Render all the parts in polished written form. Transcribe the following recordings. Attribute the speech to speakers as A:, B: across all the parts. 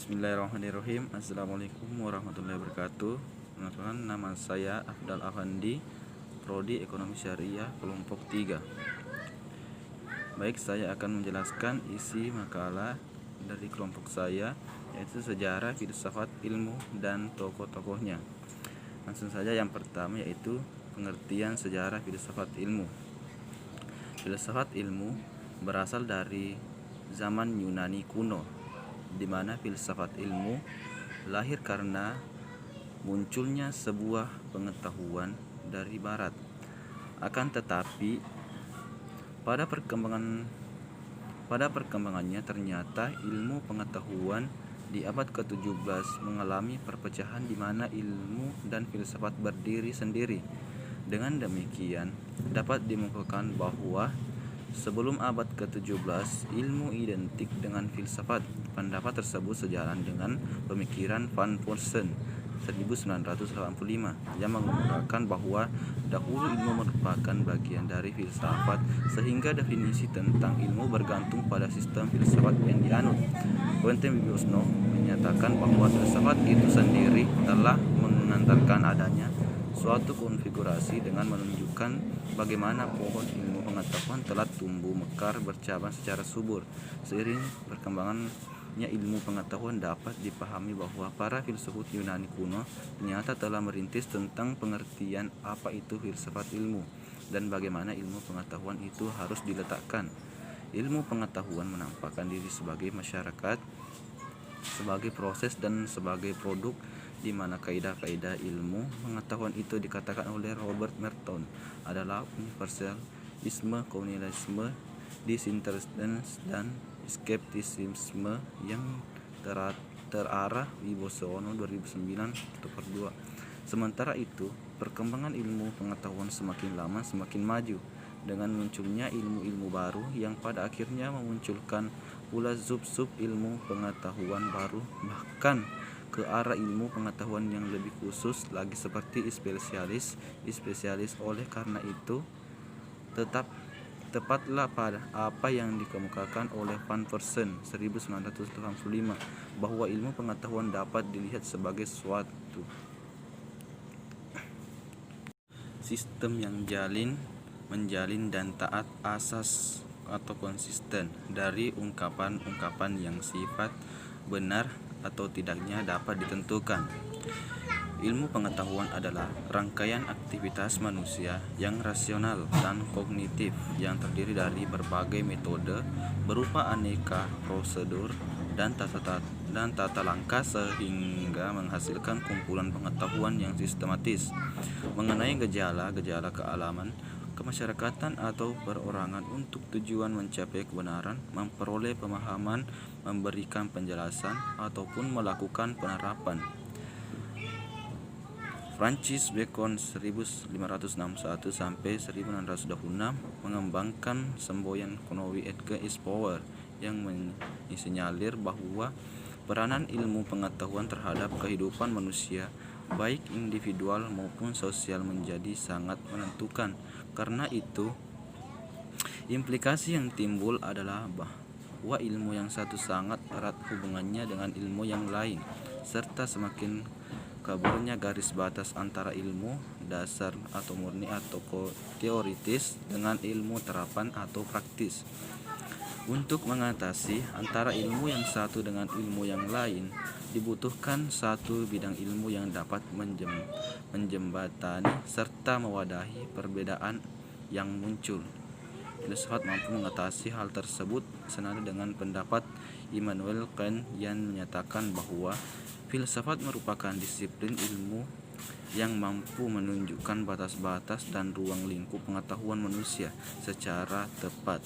A: Bismillahirrahmanirrahim. Assalamualaikum warahmatullahi wabarakatuh. Teman-teman, nama saya Afdal Afandi, Prodi Ekonomi Syariah kelompok 3. Baik, saya akan menjelaskan isi makalah dari kelompok saya, yaitu sejarah, filsafat, ilmu, dan tokoh-tokohnya. Langsung saja, yang pertama yaitu pengertian sejarah filsafat ilmu. Filsafat ilmu berasal dari zaman Yunani kuno, di mana filsafat ilmu lahir karena munculnya sebuah pengetahuan dari barat. Akan tetapi pada perkembangannya ternyata ilmu pengetahuan di abad ke-17 mengalami perpecahan di mana ilmu dan filsafat berdiri sendiri. Dengan demikian dapat dimukakan bahwa sebelum abad ke-17, ilmu identik dengan filsafat. Pendapat tersebut sejalan dengan pemikiran Van Forsten 1985 yang mengungkapkan bahwa dahulu ilmu merupakan bagian dari filsafat, sehingga definisi tentang ilmu bergantung pada sistem filsafat yang dianut. Quentin Wibisono menyatakan bahwa filsafat itu sendiri telah mengantarkan adanya suatu konfigurasi dengan menunjukkan bagaimana pohon ilmu pengetahuan telah tumbuh mekar bercabang secara subur. Seiring perkembangannya ilmu pengetahuan, dapat dipahami bahwa para filsuf Yunani kuno ternyata telah merintis tentang pengertian apa itu filsafat ilmu dan bagaimana ilmu pengetahuan itu harus diletakkan. Ilmu pengetahuan menampakkan diri sebagai masyarakat, sebagai proses, dan sebagai produk, di mana kaidah-kaidah ilmu pengetahuan itu dikatakan oleh Robert Merton adalah universalisme, kolonialisme, disinterestedness, dan skeptisisme yang terarah. Wibisono 2009 Sementara itu, perkembangan ilmu pengetahuan semakin lama semakin maju dengan munculnya ilmu-ilmu baru yang pada akhirnya memunculkan pula sub-sub ilmu pengetahuan baru, bahkan ke arah ilmu pengetahuan yang lebih khusus lagi seperti spesialis. Oleh karena itu, tepatlah pada apa yang dikemukakan oleh Van Forsten 1985 bahwa ilmu pengetahuan dapat dilihat sebagai suatu sistem yang menjalin dan taat asas atau konsisten dari ungkapan-ungkapan yang sifat benar atau tidaknya dapat ditentukan. Ilmu pengetahuan adalah rangkaian aktivitas manusia yang rasional dan kognitif yang terdiri dari berbagai metode berupa aneka prosedur dan tata langkah sehingga menghasilkan kumpulan pengetahuan yang sistematis mengenai gejala-gejala kealaman, kemasyarakatan, atau perorangan untuk tujuan mencapai kebenaran, memperoleh pemahaman, memberikan penjelasan, ataupun melakukan penerapan. Francis Bacon 1561 sampai 1626 mengembangkan semboyan Knowi Edgar is Power yang mensinyalir bahwa peranan ilmu pengetahuan terhadap kehidupan manusia, baik individual maupun sosial, menjadi sangat menentukan. Karena itu, implikasi yang timbul adalah bahwa ilmu yang satu sangat erat hubungannya dengan ilmu yang lain, serta semakin kaburnya garis batas antara ilmu dasar atau murni atau teoritis dengan ilmu terapan atau praktis. Untuk mengatasi antara ilmu yang satu dengan ilmu yang lain, dibutuhkan satu bidang ilmu yang dapat menjembatani serta mewadahi perbedaan yang muncul. Filsafat mampu mengatasi hal tersebut senada dengan pendapat Immanuel Kant yang menyatakan bahwa filsafat merupakan disiplin ilmu yang mampu menunjukkan batas-batas dan ruang lingkup pengetahuan manusia secara tepat.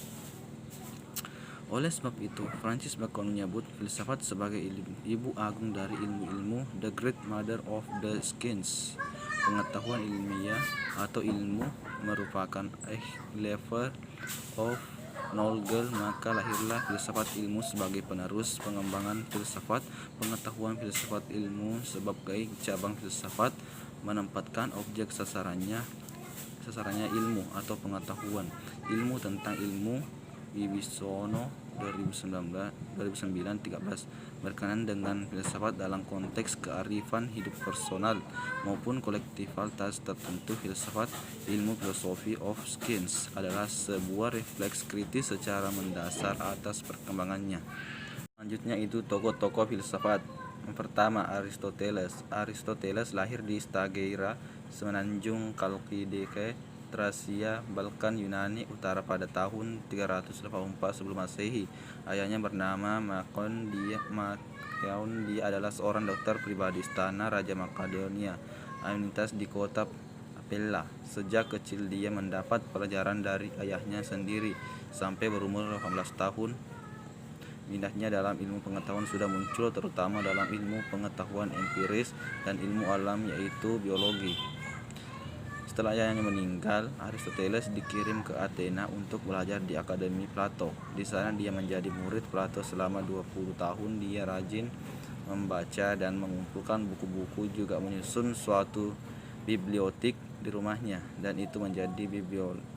A: Oleh sebab itu, Francis Bacon menyebut filsafat sebagai ibu agung dari ilmu-ilmu, the great mother of the sciences. Pengetahuan ilmiah atau ilmu merupakan a level of knowledge, maka lahirlah filsafat ilmu sebagai penerus pengembangan filsafat pengetahuan. Filsafat ilmu sebagai cabang filsafat menempatkan objek sasarannya ilmu atau pengetahuan. Ilmu tentang ilmu. Wibisono 2009-13 berkenaan dengan filsafat dalam konteks kearifan hidup personal maupun kolektivitas tertentu. Filsafat, ilmu philosophy of science, adalah sebuah refleks kritis secara mendasar atas perkembangannya. Selanjutnya itu tokoh-tokoh filsafat. Yang pertama, Aristoteles. Aristoteles lahir di Stagira, semenanjung Kalkidike, Tracia, Balkan, Yunani Utara pada tahun 384 sebelum Masehi. Ayahnya bernama Makon. Dia adalah seorang dokter pribadi istana Raja Makedonia, Amyntas di kota Pella. Sejak kecil dia mendapat pelajaran dari ayahnya sendiri. Sampai berumur 18 tahun, minatnya dalam ilmu pengetahuan sudah muncul, terutama dalam ilmu pengetahuan empiris dan ilmu alam, yaitu biologi. Setelah ayahnya meninggal, Aristoteles dikirim ke Athena untuk belajar di Akademi Plato. Di sana dia menjadi murid Plato selama 20 tahun. Dia rajin membaca dan mengumpulkan buku-buku, juga menyusun suatu bibliotek di rumahnya, dan itu menjadi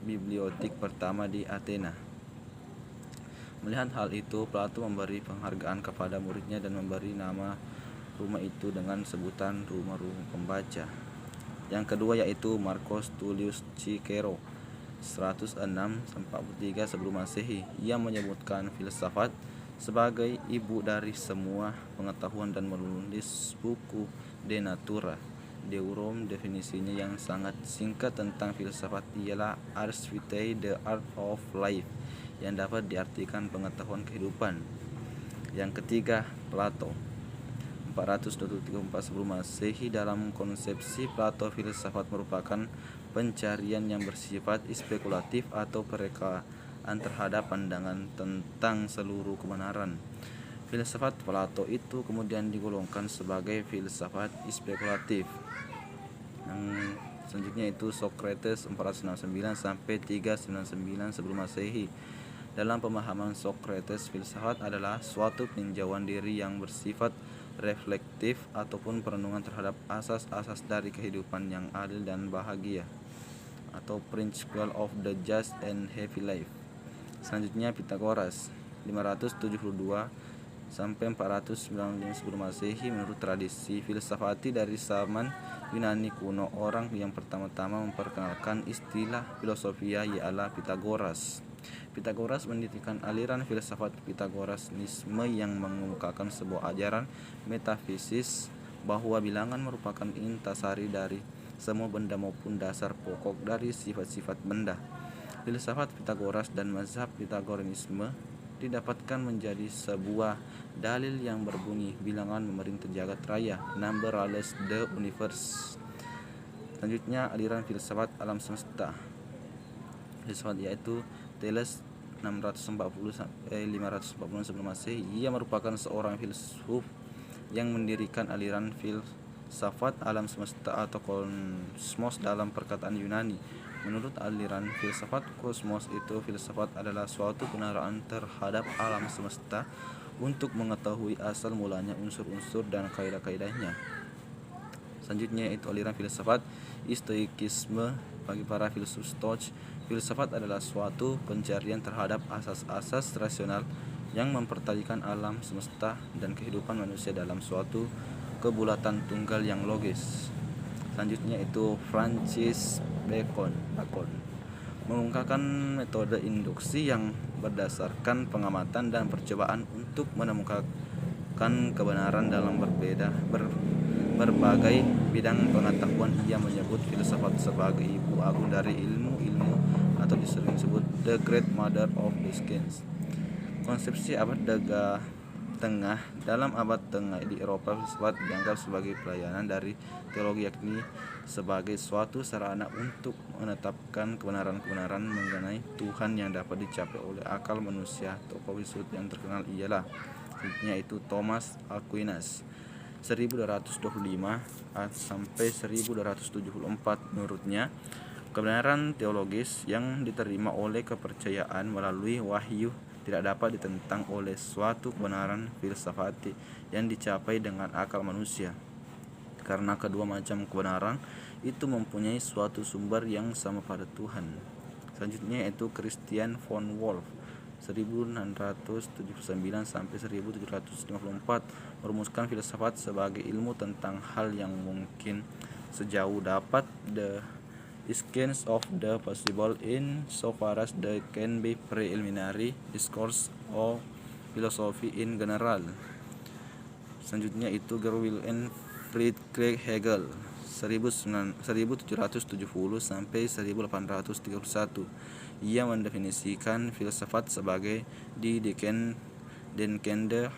A: bibliotek pertama di Athena. Melihat hal itu, Plato memberi penghargaan kepada muridnya dan memberi nama rumah itu dengan sebutan rumah pembaca. Yang kedua yaitu Marcus Tullius Cicero, 106-43 sebelum Masehi. Ia menyebutkan filsafat sebagai ibu dari semua pengetahuan dan menulis buku De Natura Deorum. Definisinya yang sangat singkat tentang filsafat ialah Ars Vitae, the art of life, yang dapat diartikan pengetahuan kehidupan. Yang ketiga, Plato, 424 sebelum Masehi. Dalam konsepsi Plato, filsafat merupakan pencarian yang bersifat spekulatif atau perekaan terhadap pandangan tentang seluruh kebenaran. Filsafat Plato itu kemudian digolongkan sebagai filsafat spekulatif. Yang selanjutnya itu Socrates, 469 sampai 399 sebelum Masehi. Dalam pemahaman Socrates, filsafat adalah suatu peninjauan diri yang bersifat reflektif ataupun perenungan terhadap asas-asas dari kehidupan yang adil dan bahagia, atau principle of the just and happy life. Selanjutnya Pythagoras, 572 sampai 495 sebelum Masehi. Menurut tradisi filsafati dari zaman Yunani kuno, orang yang pertama-tama memperkenalkan istilah filosofia ialah Pythagoras. Pythagoras mendirikan aliran filsafat Pythagoreanisme yang mengemukakan sebuah ajaran metafisis bahwa bilangan merupakan intasari dari semua benda maupun dasar pokok dari sifat-sifat benda. Filsafat Pythagoras dan mazhab Pythagoreanisme didapatkan menjadi sebuah dalil yang berbunyi bilangan memerintah jagat raya, number rules the universe. Selanjutnya aliran filsafat alam semesta. Filsafat yaitu Thales, 640-540 sebelum Masehi. Ia merupakan seorang filsuf yang mendirikan aliran filsafat alam semesta atau kosmos dalam perkataan Yunani. Menurut aliran filsafat kosmos itu, filsafat adalah suatu penerapan terhadap alam semesta untuk mengetahui asal mulanya, unsur-unsur dan kaidah-kaidahnya. Selanjutnya itu aliran filsafat Stoikisme. Bagi para filsuf Stoik, filsafat adalah suatu pencarian terhadap asas-asas rasional yang mempertalikan alam semesta dan kehidupan manusia dalam suatu kebulatan tunggal yang logis. Selanjutnya itu Francis Bacon mengungkapkan metode induksi yang berdasarkan pengamatan dan percobaan untuk menemukan kebenaran dalam berbagai bidang pengetahuan. Ia menyebut filsafat sebagai ibu agung dari ilmu atau disering disebut the great mother of the science. Konsepsi abad tengah. Dalam abad tengah di Eropa, filsafat dianggap sebagai pelayanan dari teologi, yakni sebagai suatu sarana untuk menetapkan kebenaran-kebenaran mengenai Tuhan yang dapat dicapai oleh akal manusia. Tokoh filsuf yang terkenal ialah yaitu Thomas Aquinas, 1225 sampai 1274. Menurutnya, kebenaran teologis yang diterima oleh kepercayaan melalui wahyu tidak dapat ditentang oleh suatu kebenaran filsafati yang dicapai dengan akal manusia, karena kedua macam kebenaran itu mempunyai suatu sumber yang sama pada Tuhan. Selanjutnya yaitu Christian von Wolff, 1679 sampai 1754 merumuskan filsafat sebagai ilmu tentang hal yang mungkin sejauh dapat, the essence of the possible in so far as they can be preliminary discourse of philosophy in general. Selanjutnya itu Wilhelm Friedrich Hegel 1770 sampai 1831. Ia mendefinisikan filsafat sebagai die denkende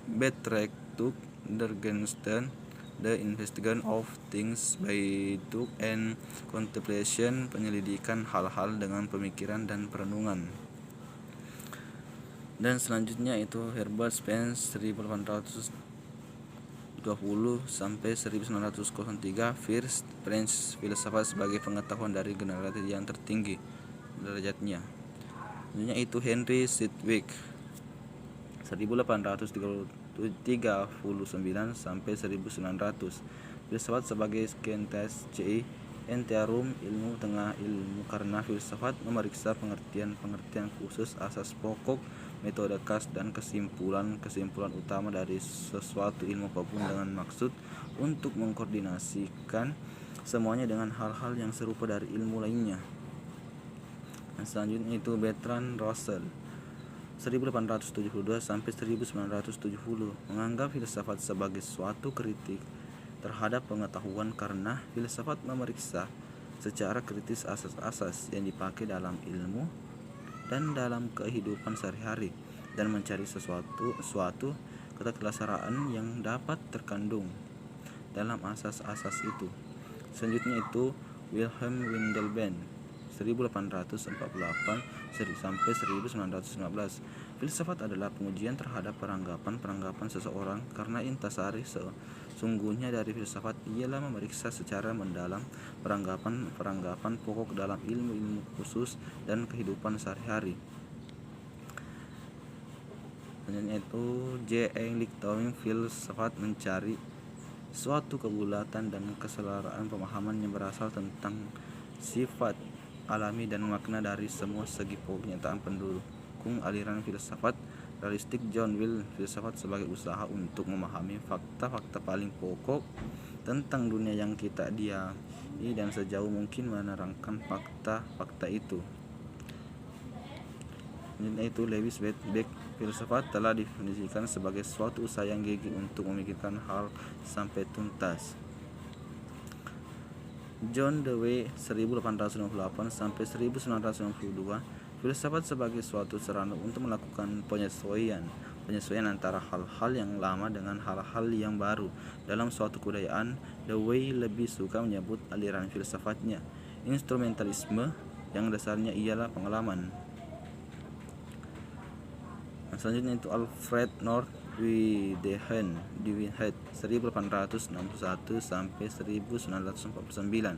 A: Betrachtung der Gegenstände, the investigation of things by thought and contemplation, penyelidikan hal-hal dengan pemikiran dan perenungan. Dan selanjutnya itu Herbert Spencer 1820 sampai 1903, First French filsafat sebagai pengetahuan dari generasi yang tertinggi derajatnya. Selanjutnya itu Henry Sidgwick 1839 sampai 1900, filsafat sebagai scientia entiarum, ilmu tengah ilmu, karena filsafat memeriksa pengertian khusus, asas pokok, metode khas, dan kesimpulan utama dari sesuatu ilmu apapun dengan maksud untuk mengkoordinasikan semuanya dengan hal-hal yang serupa dari ilmu lainnya. Dan selanjutnya itu Bertrand Russell 1872 sampai 1970 menganggap filsafat sebagai suatu kritik terhadap pengetahuan, karena filsafat memeriksa secara kritis asas-asas yang dipakai dalam ilmu dan dalam kehidupan sehari-hari, dan mencari suatu ketidaksetaraan yang dapat terkandung dalam asas-asas itu. Selanjutnya itu Wilhelm Windelband 1848 sampai 1919. Filsafat adalah pengujian terhadap peranggapan seseorang, karena intisari sesungguhnya dari filsafat ialah memeriksa secara mendalam peranggapan pokok dalam ilmu-ilmu khusus dan kehidupan sehari-hari. Selanjutnya itu J. Lichtowing, filsafat mencari suatu kebulatan dan keseluruhan pemahaman yang berasal tentang sifat alami dan makna dari semua segi pokok kenyataan. Pendukung aliran filsafat realistik John Will, filsafat sebagai usaha untuk memahami fakta-fakta paling pokok tentang dunia yang kita diami dan sejauh mungkin menerangkan fakta-fakta itu. Yaitu Lewis Beck, filsafat telah didefinisikan sebagai suatu usaha yang gigih untuk memikirkan hal sampai tuntas. John Dewey 1898 sampai 1992, filsafat sebagai suatu sarana untuk melakukan penyesuaian antara hal-hal yang lama dengan hal-hal yang baru dalam suatu kebudayaan. Dewey lebih suka menyebut aliran filsafatnya instrumentalisme, yang dasarnya ialah pengalaman. Selanjutnya itu Alfred North Whitehead 1861 sampai 1949,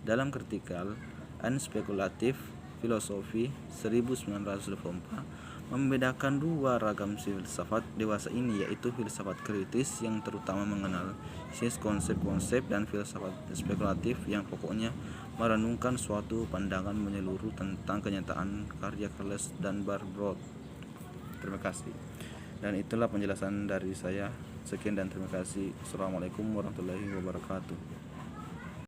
A: dalam Critical and Speculative Philosophy 1924, membedakan dua ragam filsafat dewasa ini, yaitu filsafat kritis yang terutama mengenal konsep-konsep, dan filsafat spekulatif yang pokoknya merenungkan suatu pandangan menyeluruh tentang kenyataan, karya Charles dan Barbaroth. Terima kasih. Dan itulah penjelasan dari saya. Sekian dan terima kasih. Assalamualaikum warahmatullahi wabarakatuh.